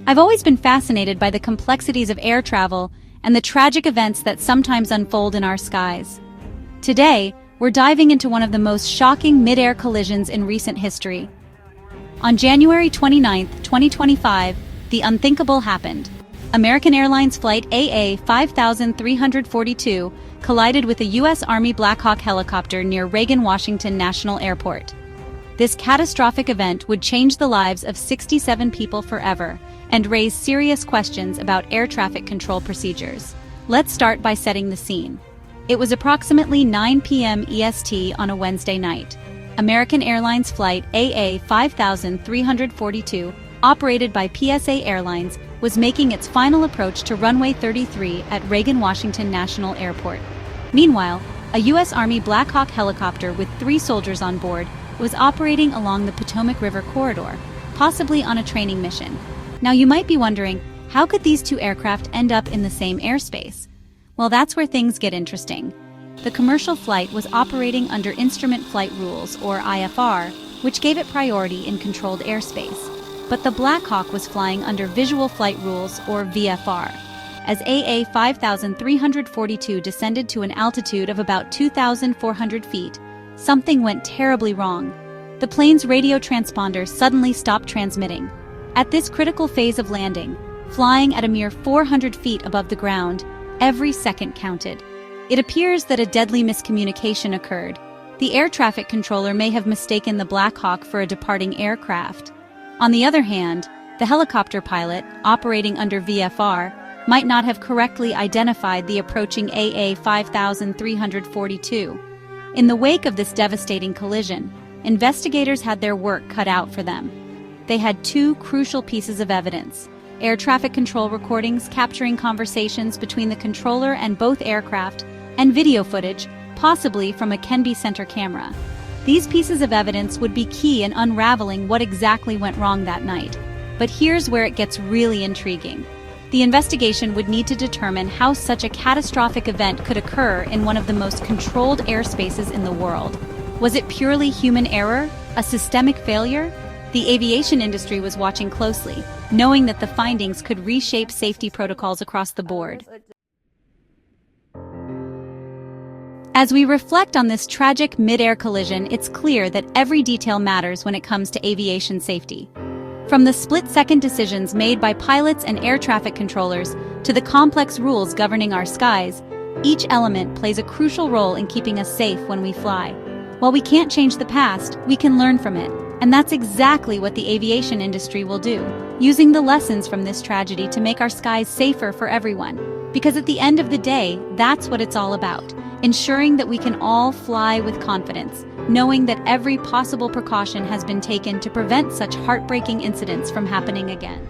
I've always been fascinated by the complexities of air travel and the tragic events that sometimes unfold in our skies. Today, we're diving into one of the most shocking mid-air collisions in recent history. On January 29, 2025, the unthinkable happened. American Airlines Flight AA5342 collided with a U.S. Army Blackhawk helicopter near Reagan, Washington National Airport. This catastrophic event would change the lives of 67 people forever and raise serious questions about air traffic control procedures. Let's start by setting the scene. It was approximately 9 p.m. EST on a Wednesday night. American Airlines Flight AA5342, operated by PSA Airlines, was making its final approach to runway 33 at Reagan Washington National Airport. Meanwhile, a U.S. Army Blackhawk helicopter with 3 soldiers on board was operating along the Potomac River corridor, possibly on a training mission. Now you might be wondering, how could these 2 aircraft end up in the same airspace? Well, that's where things get interesting. The commercial flight was operating under Instrument Flight Rules, or IFR, which gave it priority in controlled airspace. But the Blackhawk was flying under Visual Flight Rules, or VFR. As AA5342 descended to an altitude of about 2,400 feet, something went terribly wrong. The plane's radio transponder suddenly stopped transmitting. At this critical phase of landing, flying at a mere 400 feet above the ground, every second counted. It appears that a deadly miscommunication occurred. The air traffic controller may have mistaken the Blackhawk for a departing aircraft. On the other hand, the helicopter pilot, operating under VFR, might not have correctly identified the approaching AA5342. In the wake of this devastating collision, investigators had their work cut out for them. They had 2 crucial pieces of evidence: air traffic control recordings capturing conversations between the controller and both aircraft, and video footage, possibly from a Kenby Center camera. These pieces of evidence would be key in unraveling what exactly went wrong that night. But here's where it gets really intriguing. The investigation would need to determine how such a catastrophic event could occur in one of the most controlled airspaces in the world. Was it purely human error? A systemic failure? The aviation industry was watching closely, knowing that the findings could reshape safety protocols across the board. As we reflect on this tragic mid-air collision, it's clear that every detail matters when it comes to aviation safety. From the split-second decisions made by pilots and air traffic controllers to the complex rules governing our skies, each element plays a crucial role in keeping us safe when we fly. While we can't change the past, we can learn from it. And that's exactly what the aviation industry will do, using the lessons from this tragedy to make our skies safer for everyone. Because at the end of the day, that's what it's all about, ensuring that we can all fly with confidence, knowing that every possible precaution has been taken to prevent such heartbreaking incidents from happening again.